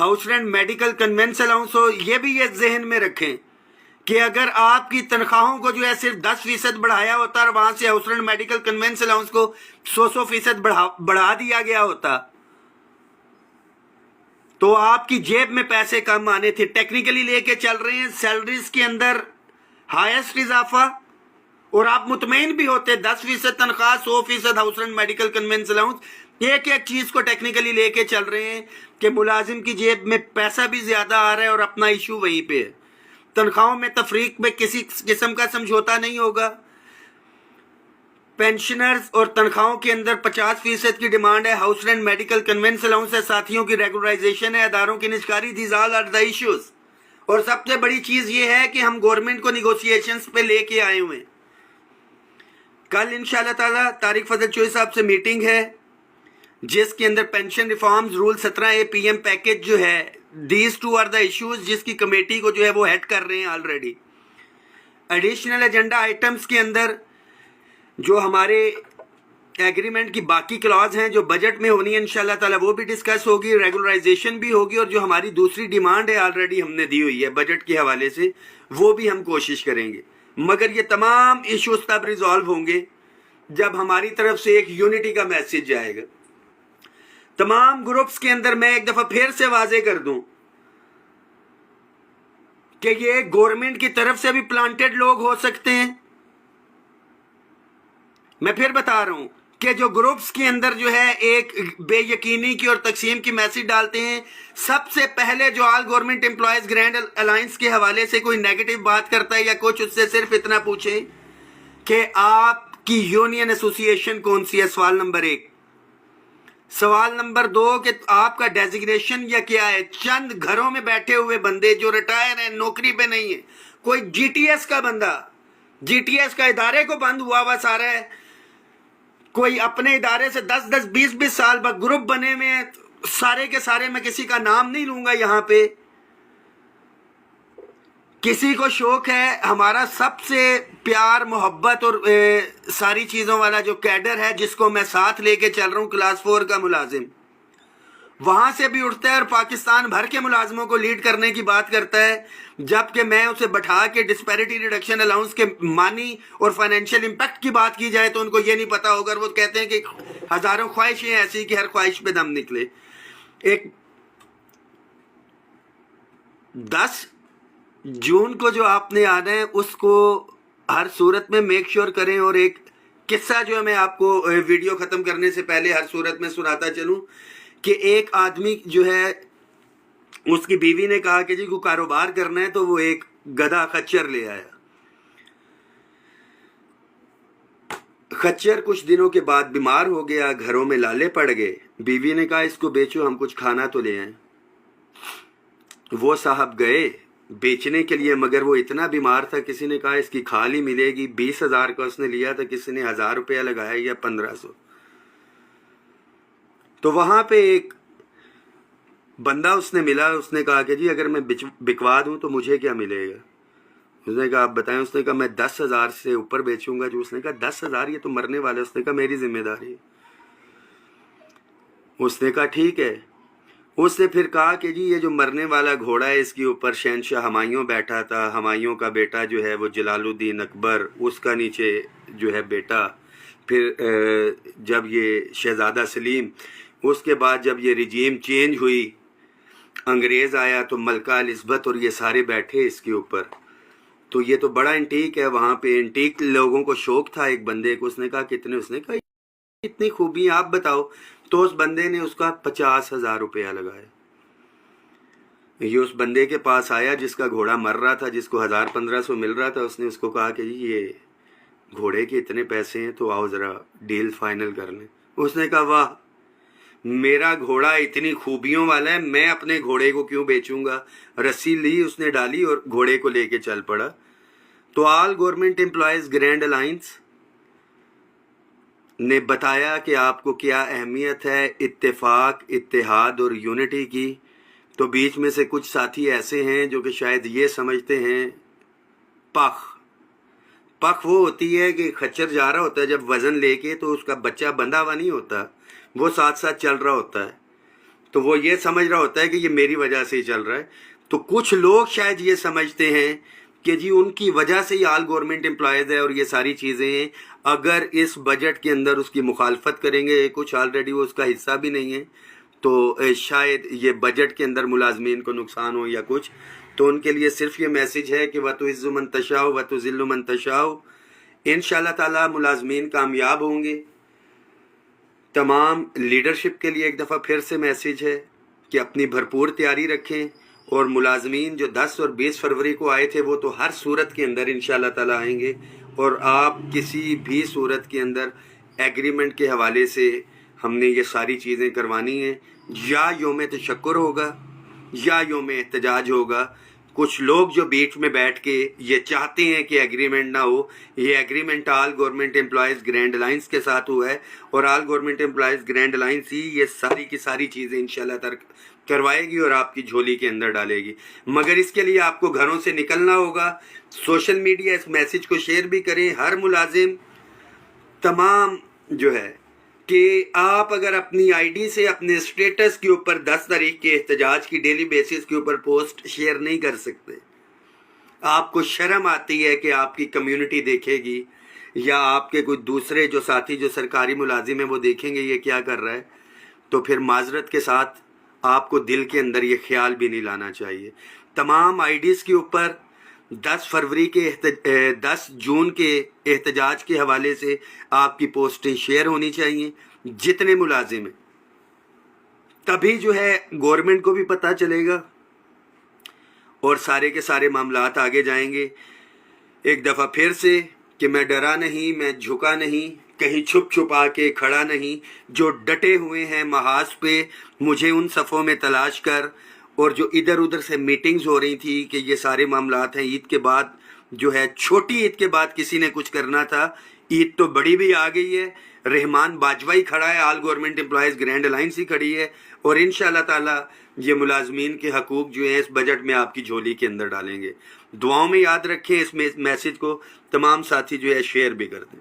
House rent, medical, conveyance allowance हो, ये भी ये जहन में रखें कि अगर आपकी तनख्वाहों को जो है सिर्फ 10% बढ़ाया होता और वहां से house rent, medical, conveyance allowance को 100% बढ़ा दिया गया होता तो आपकी जेब में पैसे कम आने थे। टेक्निकली लेके चल रहे हैं, सैलरीज के अंदर हाईएस्ट इजाफा, और आप मुतमईन भी होते 10% तनख्वाह, 100% house rent, medical, conveyance allowance, एक एक चीज को टेक्निकली लेके चल रहे हैं कि मुलाजिम की जेब में पैसा भी ज्यादा आ रहा है और अपना इशू वहीं पे है। तनख्वाहों में तफरीक में किसी किस्म का समझौता नहीं होगा। पेंशनर्स और तनख्वाहों के अंदर 50% की डिमांड है। House rent, medical, conveyance allowance है, साथियों की रेगुलराइजेशन है, अदारों की निष्कारी, these all are the issues. और सबसे बड़ी चीज ये है कि हम गवर्नमेंट को निगोशिएशंस पे लेके आए हुए हैं। कल इंशाअल्लाह ताला तारिक फजल चोई साहब से मीटिंग है जिसके अंदर pension reforms rule 17A PM package जो है, these two are the issues जिसकी कमेटी को जो है वो हेड कर रहे हैं ऑलरेडी। एडिशनल एजेंडा आइटम्स के अंदर जो हमारे एग्रीमेंट की बाकी क्लॉज हैं जो बजट में होनी है इंशाल्लाह ताला वो भी डिस्कस होगी, रेगुलराइजेशन भी होगी, और जो हमारी दूसरी डिमांड है ऑलरेडी हमने दी हुई है बजट के हवाले से वो भी हम कोशिश करेंगे। मगर ये तमाम इश्यूज तब रिजॉल्व होंगे जब हमारी तरफ से एक यूनिटी का मैसेज जाएगा। तमाम ग्रुप्स के अंदर मैं एक दफा फिर से वाजे कर दूं कि ये गवर्नमेंट की तरफ से भी प्लांटेड लोग हो सकते हैं। मैं फिर बता रहा हूं कि जो ग्रुप्स के अंदर जो है एक बेयकीनी की और तकसीम की मैसेज डालते हैं, सबसे पहले जो all government employees grand alliance के हवाले से कोई नेगेटिव बात करता है या कुछ, उससे सिर्फ इतना पूछे कि आपकी यूनियन एसोसिएशन कौन सी है, सवाल नंबर 1। सवाल नंबर 2 कि आपका डेजिग्नेशन या क्या है। चंद घरों में बैठे हुए बंदे जो रिटायर हैं, नौकरी पे नहीं है, कोई जीटीएस का बंदा, जीटीएस का इदारे को बंद हुआ सारा है, कोई अपने इदारे से 10-10, 20-20 साल बाद ग्रुप बने हुए हैं, सारे के सारे, मैं किसी का नाम नहीं लूंगा यहां पे। किसी को शौक है, हमारा सबसे प्यार, मोहब्बत और सारी चीज़ों वाला जो कैडर है जिसको मैं साथ लेके चल रहा हूँ, क्लास 4 का मुलाजिम, वहाँ से भी उठता है और पाकिस्तान भर के मुलाजिमों को लीड करने की बात करता है, जबकि मैं उसे बैठा के डिस्पैरिटी रिडक्शन अलाउंस के मानी और फाइनेंशियल इम्पैक्ट की बात की जाए तो उनको ये नहीं पता होगा। वो कहते हैं कि हज़ारों ख्वाहिशें ऐसी कि हर ख्वाहिश पे दम निकले। एक 10 जून को जो आपने आना है उसको हर सूरत में मेक श्योर करें। और एक किस्सा जो है मैं आपको वीडियो ख़त्म करने से पहले हर सूरत में सुनाता चलूं कि एक आदमी जो है उसकी बीवी ने कहा कि जी को कारोबार करना है तो वो एक गधा खच्चर ले आया। खच्चर कुछ दिनों के बाद बीमार हो गया, घरों में लाले पड़ गए। बीवी ने कहा इसको बेचो, हम कुछ खाना तो ले आए। वो साहब गए बेचने के लिए, मगर वो इतना बीमार था, किसी ने कहा इसकी खाल ही मिलेगी, 20,000 का उसने लिया था, किसी ने 1,000 रुपया लगाया या 1,500। तो वहां पे एक बंदा उसने मिला, उसने कहा कि जी अगर मैं बिकवा दूं तो मुझे क्या मिलेगा। उसने कहा आप बताएं। उसने कहा मैं 10,000 से ऊपर बेचूंगा। जो उसने कहा 10,000, ये तो मरने वाला है। उसने कहा मेरी जिम्मेदारी है। उसने कहा ठीक है। उसने फिर कहा कि जी ये जो मरने वाला घोड़ा है इसके ऊपर शहनशाह हुमायूं बैठा था, हुमायूं का बेटा जो है वो जलालुद्दीन अकबर, उसका नीचे जो है बेटा, फिर जब ये शहजादा सलीम, उसके बाद जब ये रिजीम चेंज हुई, अंग्रेज़ आया तो मलका एलिज़ाबेथ, और ये सारे बैठे इसके ऊपर। तो ये तो बड़ा एंटीक है। वहाँ पे एंटीक लोगों को शौक था एक बंदे को। उसने कहा कितने? उसने कहा इतनी खूबी आप बताओ। तो उस बंदे ने उसका 50,000 रुपया लगाया। ये उस बंदे के पास आया जिसका घोड़ा मर रहा था, जिसको 1,000-1,500 मिल रहा था। उसने उसको कहा कि जी ये घोड़े के इतने पैसे हैं तो आओ ज़रा डील फाइनल कर लें। उसने कहा वाह, मेरा घोड़ा इतनी खूबियों वाला है, मैं अपने घोड़े को क्यों बेचूंगा। रस्सी ली उसने, डाली और घोड़े को लेके चल पड़ा। तो all government employees grand alliance ने बताया कि आपको क्या अहमियत है इत्तेफाक, इत्तेहाद और यूनिटी की। तो बीच में से कुछ साथी ऐसे हैं जो कि शायद ये समझते हैं पख वो होती है कि खच्चर जा रहा होता है जब वज़न लेके, तो उसका बच्चा बंधा हुआ नहीं होता, वो साथ साथ चल रहा होता है। तो वो ये समझ रहा होता है कि ये मेरी वजह से ही चल रहा है। तो कुछ लोग शायद ये समझते हैं कि जी उनकी वजह से ही ऑल गवर्नमेंट एम्प्लॉयज़ है और ये सारी चीज़ें हैं। अगर इस बजट के अंदर उसकी मुखालफत करेंगे, कुछ ऑलरेडी वो उसका हिस्सा भी नहीं है, तो शायद ये बजट के अंदर मुलाजमीन को नुकसान हो या कुछ। तो उनके लिए सिर्फ ये मैसेज है कि वतुइज़्ज़ु मन तशाओ वतुज़िल्लु मन तशाओ। इंशाअल्लाह ताला मुलाजमीन कामयाब होंगे। तमाम लीडरशिप के लिए एक दफ़ा फिर से मैसेज है कि अपनी भरपूर तैयारी रखें, और मुलाजमीन जो 10 और 20 फरवरी को आए थे वो तो हर सूरत के अंदर इंशाअल्लाह ताला आएंगे, और आप किसी भी सूरत के अंदर एग्रीमेंट के हवाले से हमने ये सारी चीज़ें करवानी हैं। या योम तशक्कुर होगा या योम एहतजाज होगा। कुछ लोग जो बीच में बैठ के ये चाहते हैं कि एग्रीमेंट ना हो, ये agreement all government employees grand alliance के साथ हुआ है, और all government employees grand alliance ही ये सारी की सारी चीज़ें इंशाल्लाह करवाएगी और आपकी झोली के अंदर डालेगी। मगर इसके लिए आपको घरों से निकलना होगा। सोशल मीडिया इस मैसेज को शेयर भी करें। हर मुलाजिम तमाम जो है कि आप अगर अपनी आईडी से अपने स्टेटस के ऊपर 10 तारीख के एहतजाज की डेली बेसिस के ऊपर पोस्ट शेयर नहीं कर सकते, आपको शर्म आती है कि आपकी कम्युनिटी देखेगी या आपके कोई दूसरे जो साथी जो सरकारी मुलाजिम हैं वो देखेंगे ये क्या कर रहा है, तो फिर माजरत के साथ आपको दिल के अंदर ये ख्याल भी नहीं लाना चाहिए। तमाम आईडीज़ के ऊपर 10 फरवरी के 10 जून के एहतजाज के हवाले से आपकी पोस्टें शेयर होनी चाहिए, जितने मुलाजिम हैं, तभी जो है गवर्नमेंट को भी पता चलेगा और सारे के सारे मामलात आगे जाएंगे। एक दफ़ा फिर से कि मैं डरा नहीं, मैं झुका नहीं, कहीं छुप छुपा के खड़ा नहीं। जो डटे हुए हैं महाज पे, मुझे उन सफ़ों में तलाश कर। और जो इधर उधर से मीटिंग्स हो रही थी कि ये सारे मामलात हैं, ईद के बाद जो है, छोटी ईद के बाद किसी ने कुछ करना था, ईद तो बड़ी भी आ गई है। रहमान बाजवा खड़ा है, all government employees grand alliance ही खड़ी है, और इंशाअल्लाह ताला ये मुलाजमीन के हकूक़ जो हैं इस बजट में आपकी झोली के अंदर डालेंगे। दुआओं में याद रखें इस मैसेज को, तमाम साथी जो है शेयर भी कर दें।